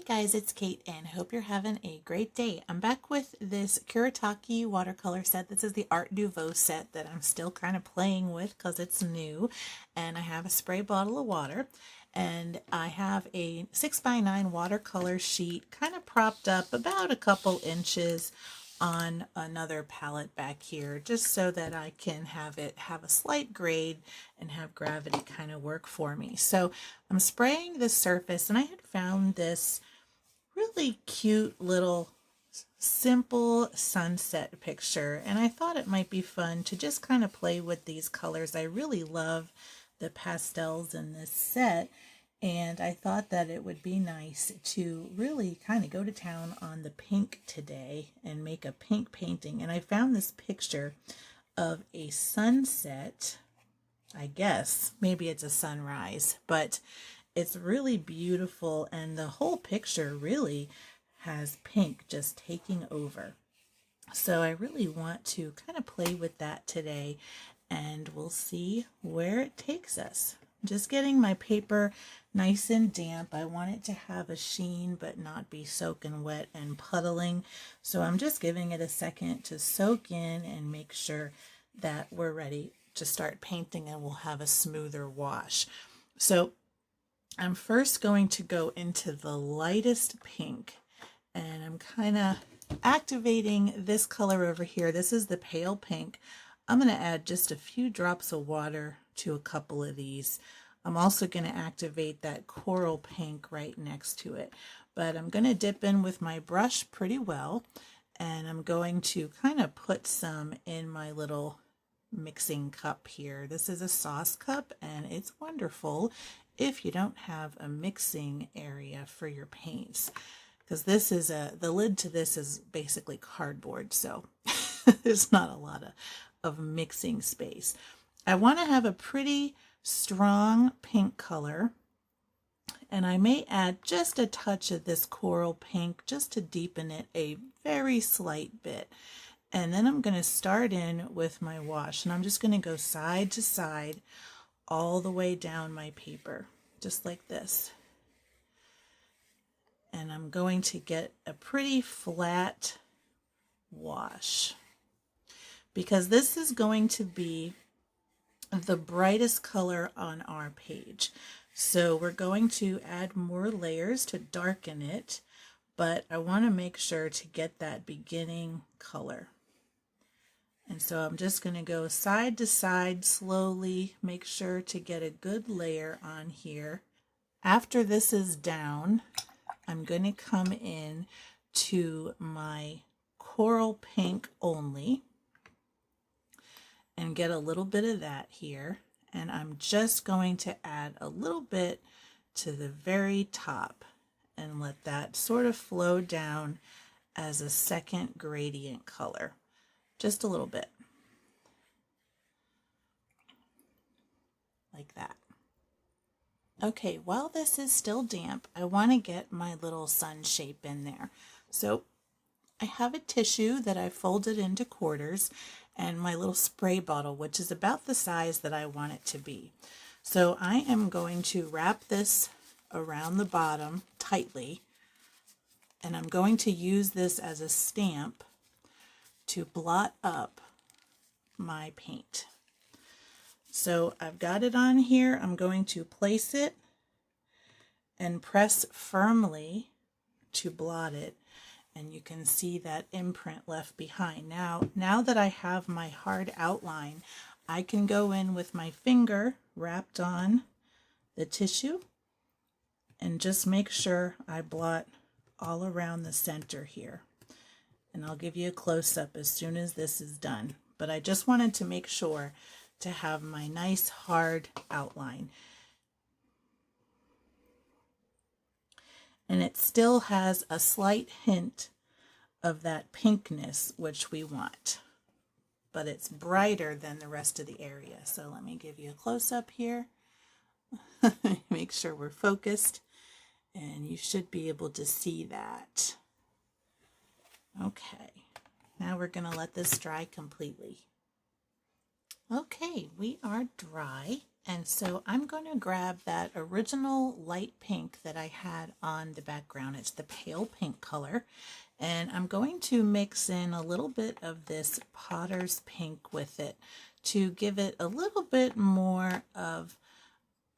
guys, it's Kate and hope you're having a great day. I'm back with this Kuretake watercolor set. This is the Art Nouveau set that I'm still kind of playing with because it's new. And I have a spray bottle of water and I have a 6x9 watercolor sheet kind of propped up about a couple inches on another palette back here, just so that I can have it have a slight grade and have gravity kind of work for me. So I'm spraying the surface, and I had found this really cute little simple sunset picture, and I thought it might be fun to just kind of play with these colors. I really love the pastels in this set, and I thought that it would be nice to really kind of go to town on the pink today and make a pink painting. And I found this picture of a sunset. I guess maybe it's a sunrise, but it's really beautiful, and the whole picture really has pink just taking over. So I really want to kind of play with that today, and we'll see where it takes us. Just getting my paper nice and damp. I want it to have a sheen but not be soaking wet and puddling. So I'm just giving it a second to soak in and make sure that we're ready to start painting and we'll have a smoother wash. So I'm first going to go into the lightest pink, and I'm kind of activating this color over here. This is the pale pink. I'm going to add just a few drops of water to a couple of these. I'm also going to activate that coral pink right next to it. But I'm going to dip in with my brush pretty well, and I'm going to kind of put some in my little mixing cup here. This is a sauce cup, and it's wonderful if you don't have a mixing area for your paints, because this is the lid to this is basically cardboard, so there's not a lot of mixing space. I want to have a pretty strong pink color, and I may add just a touch of this coral pink just to deepen it a very slight bit. And then I'm going to start in with my wash, and I'm just going to go side to side all the way down my paper, just like this. And I'm going to get a pretty flat wash, because this is going to be the brightest color on our page. So we're going to add more layers to darken it, but I want to make sure to get that beginning color. And so I'm just going to go side to side slowly, make sure to get a good layer on here. After this is down, I'm going to come in to my coral pink only and get a little bit of that here. And I'm just going to add a little bit to the very top and let that sort of flow down as a second gradient color. Just a little bit. Like that. Okay, while this is still damp, I want to get my little sun shape in there. So I have a tissue that I folded into quarters and my little spray bottle, which is about the size that I want it to be. So I am going to wrap this around the bottom tightly, and I'm going to use this as a stamp to blot up my paint. So I've got it on here. I'm going to place it and press firmly to blot it, and you can see that imprint left behind. Now that I have my hard outline, I can go in with my finger wrapped on the tissue and just make sure I blot all around the center here. And I'll give you a close-up as soon as this is done. But I just wanted to make sure to have my nice hard outline. And it still has a slight hint of that pinkness, which we want. But it's brighter than the rest of the area. So let me give you a close-up here. Make sure we're focused. And you should be able to see that. Okay, now we're going to let this dry completely. Okay, we are dry, And so I'm going to grab that original light pink that I had on the background. It's the pale pink color. And I'm going to mix in a little bit of this Potter's Pink with it to give it a little bit more of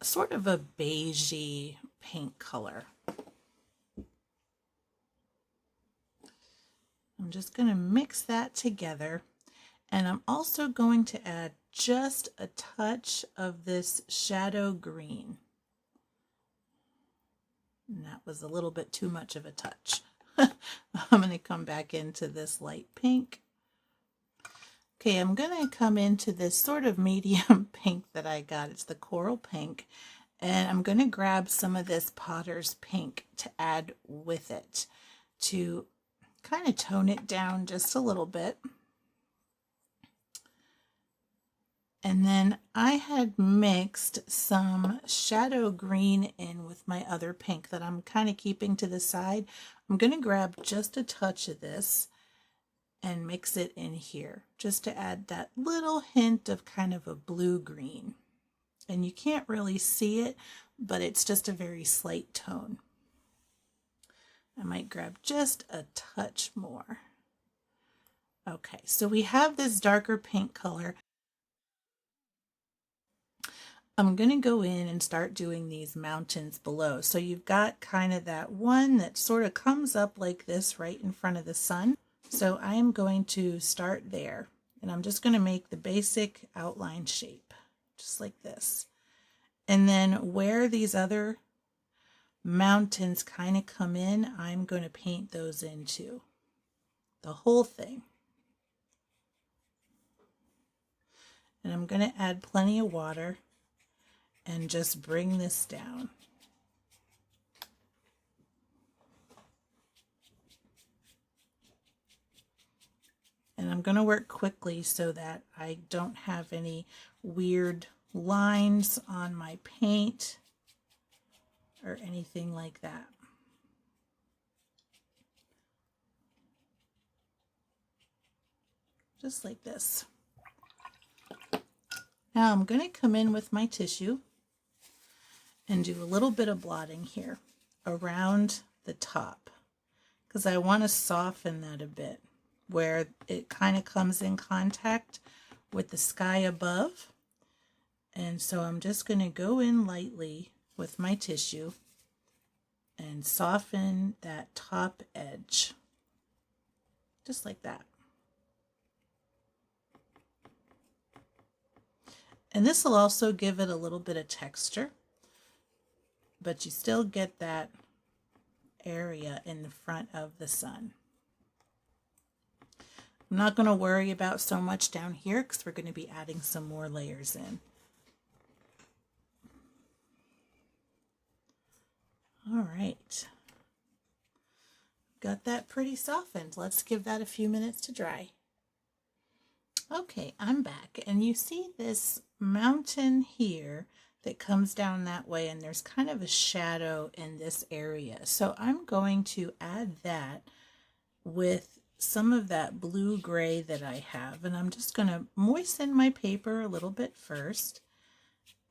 sort of a beigey pink color. I'm just going to mix that together. And I'm also going to add just a touch of this shadow green. And that was a little bit too much of a touch. I'm going to come back into this light pink. Okay, I'm going to come into this sort of medium pink that I got. It's the coral pink. And I'm going to grab some of this Potter's Pink to add with it to kind of tone it down just a little bit. And then I had mixed some shadow green in with my other pink that I'm kind of keeping to the side. I'm going to grab just a touch of this and mix it in here just to add that little hint of kind of a blue-green. And you can't really see it, but it's just a very slight tone. I might grab just a touch more. Okay, so we have this darker pink color. I'm going to go in and start doing these mountains below. So you've got kind of that one that sort of comes up like this right in front of the sun. So I am going to start there, and I'm just going to make the basic outline shape, just like this. And then where these other mountains kind of come in, I'm going to paint those into the whole thing. And I'm going to add plenty of water and just bring this down. And I'm going to work quickly so that I don't have any weird lines on my paint or anything like that. Just like this. Now I'm going to come in with my tissue and do a little bit of blotting here around the top because I want to soften that a bit where it kind of comes in contact with the sky above. And so I'm just going to go in lightly with my tissue and soften that top edge, just like that. And this will also give it a little bit of texture, but you still get that area in the front of the sun. I'm not going to worry about so much down here because we're going to be adding some more layers in. All right. Got that pretty softened. Let's give that a few minutes to dry. Okay, I'm back, and you see this mountain here that comes down that way, and there's kind of a shadow in this area. So I'm going to add that with some of that blue-gray that I have, and I'm just going to moisten my paper a little bit first.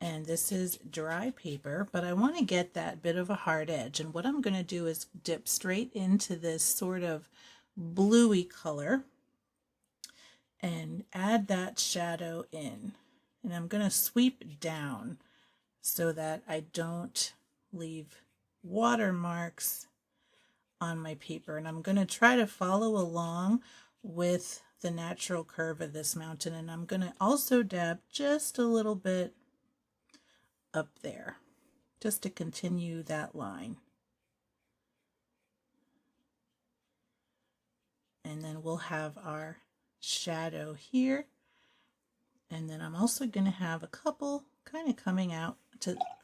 And this is dry paper, but I want to get that bit of a hard edge. And what I'm going to do is dip straight into this sort of bluey color and add that shadow in. And I'm going to sweep down so that I don't leave watermarks on my paper. And I'm going to try to follow along with the natural curve of this mountain. And I'm going to also dab just a little bit up there just to continue that line. And then we'll have our shadow here. And then I'm also going to have a couple kind of coming out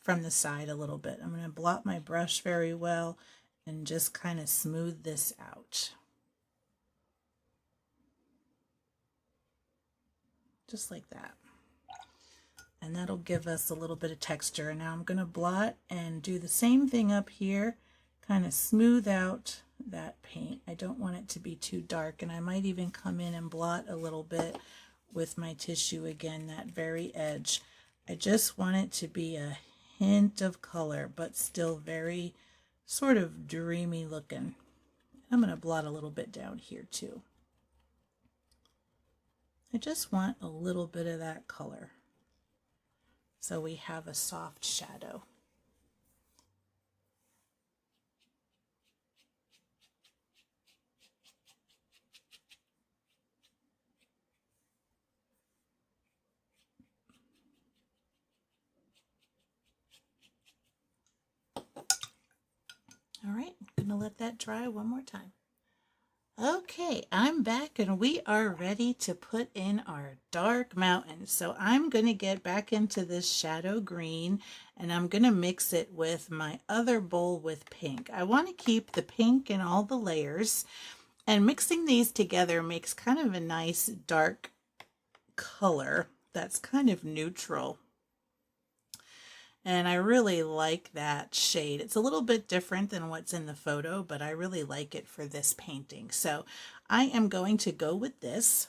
from the side a little bit. I'm going to blot my brush very well and just kind of smooth this out. Just like that. And that'll give us a little bit of texture. And now I'm going to blot and do the same thing up here, kind of smooth out that paint. I don't want it to be too dark, and I might even come in and blot a little bit with my tissue again, that very edge. I just want it to be a hint of color, but still very sort of dreamy looking. I'm going to blot a little bit down here too. I just want a little bit of that color so we have a soft shadow. All right, I'm going to let that dry one more time. Okay, I'm back and we are ready to put in our dark mountain. So I'm going to get back into this shadow green and I'm going to mix it with my other bowl with pink. I want to keep the pink in all the layers, and mixing these together makes kind of a nice dark color that's kind of neutral. And I really like that shade. It's a little bit different than what's in the photo, but I really like it for this painting. So I am going to go with this,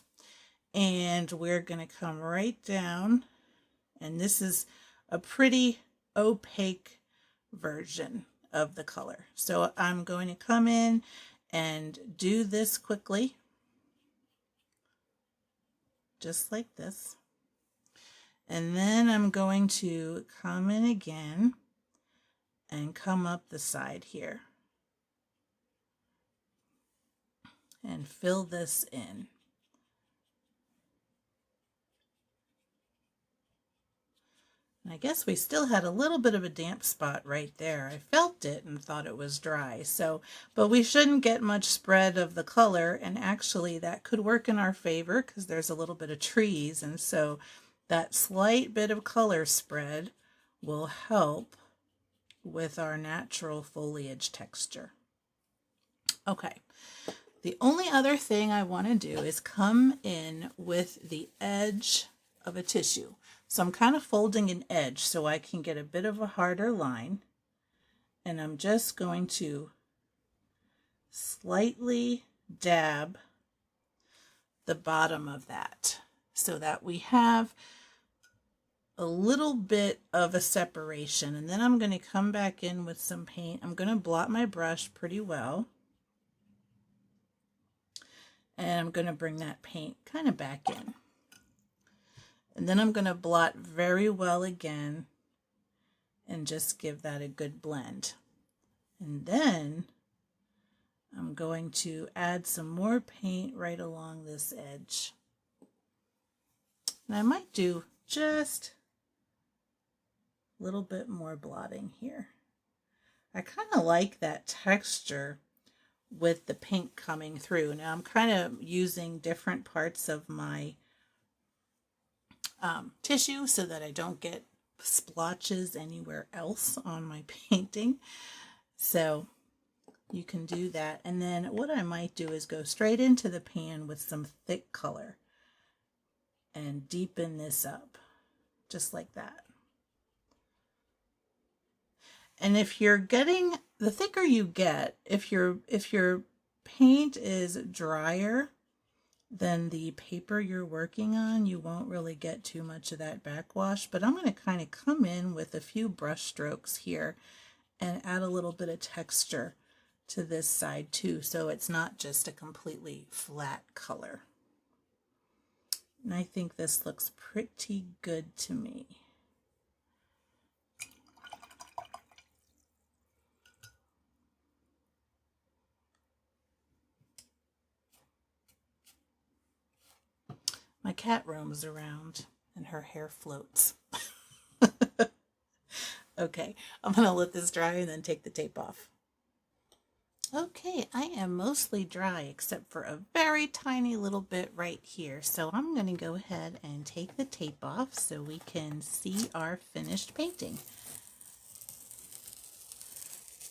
and we're going to come right down. And this is a pretty opaque version of the color. So I'm going to come in and do this quickly, just like this. And then I'm going to come in again and come up the side here and fill this in. And I guess we still had a little bit of a damp spot right there. I felt it and thought it was dry. So, but we shouldn't get much spread of the color, and actually that could work in our favor because there's a little bit of trees, and so that slight bit of color spread will help with our natural foliage texture. Okay, the only other thing I want to do is come in with the edge of a tissue. So I'm kind of folding an edge so I can get a bit of a harder line, and I'm just going to slightly dab the bottom of that so that we have a little bit of a separation. And then I'm going to come back in with some paint. I'm going to blot my brush pretty well, and I'm going to bring that paint kind of back in. And then I'm going to blot very well again and just give that a good blend. And then I'm going to add some more paint right along this edge. And I might do just a little bit more blotting here. I kind of like that texture with the pink coming through. Now I'm kind of using different parts of my tissue so that I don't get splotches anywhere else on my painting. So you can do that. And then what I might do is go straight into the pan with some thick color and deepen this up just like that. And if you're getting, the thicker you get, if your paint is drier than the paper you're working on, you won't really get too much of that backwash. But I'm going to kind of come in with a few brush strokes here and add a little bit of texture to this side too, so it's not just a completely flat color. And I think this looks pretty good to me. My cat roams around and her hair floats. Okay, I'm going to let this dry and then take the tape off. Okay, I am mostly dry except for a very tiny little bit right here. So I'm going to go ahead and take the tape off so we can see our finished painting.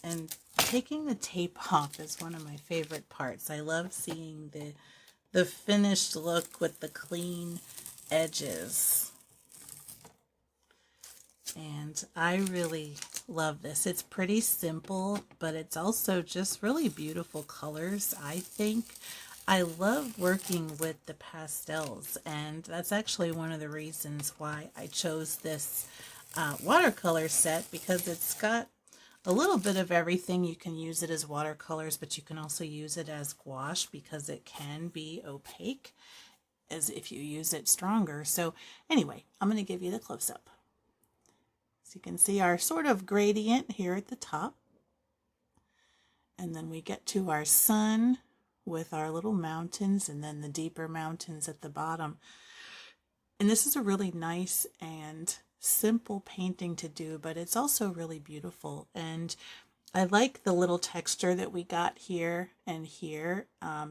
And taking the tape off is one of my favorite parts. I love seeing the finished look with the clean edges. And I really love this. It's pretty simple, but it's also just really beautiful colors, I think. I love working with the pastels, and that's actually one of the reasons why I chose this watercolor set, because it's got a little bit of everything. You can use it as watercolors, but you can also use it as gouache because it can be opaque as if you use it stronger. So anyway, I'm going to give you the close-up. So you can see our sort of gradient here at the top. And then we get to our sun with our little mountains and then the deeper mountains at the bottom. And this is a really nice and simple painting to do, but it's also really beautiful. And I like the little texture that we got here and here,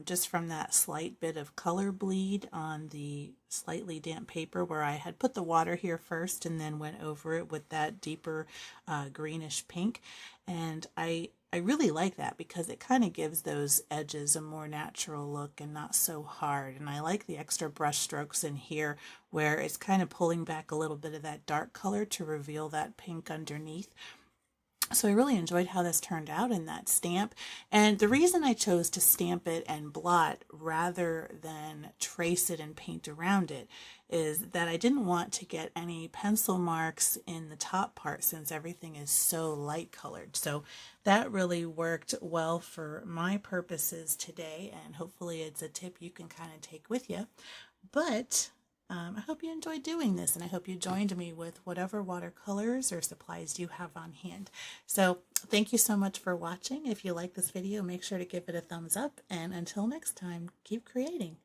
just from that slight bit of color bleed on the slightly damp paper, where I had put the water here first and then went over it with that deeper greenish pink. And I really like that because it kind of gives those edges a more natural look and not so hard. And I like the extra brush strokes in here where it's kind of pulling back a little bit of that dark color to reveal that pink underneath. So I really enjoyed how this turned out in that stamp. And the reason I chose to stamp it and blot rather than trace it and paint around it is that I didn't want to get any pencil marks in the top part since everything is so light colored. So that really worked well for my purposes today, and hopefully it's a tip you can kind of take with you. But I hope you enjoyed doing this, and I hope you joined me with whatever watercolors or supplies you have on hand. So thank you so much for watching. If you like this video, make sure to give it a thumbs up, and until next time, keep creating.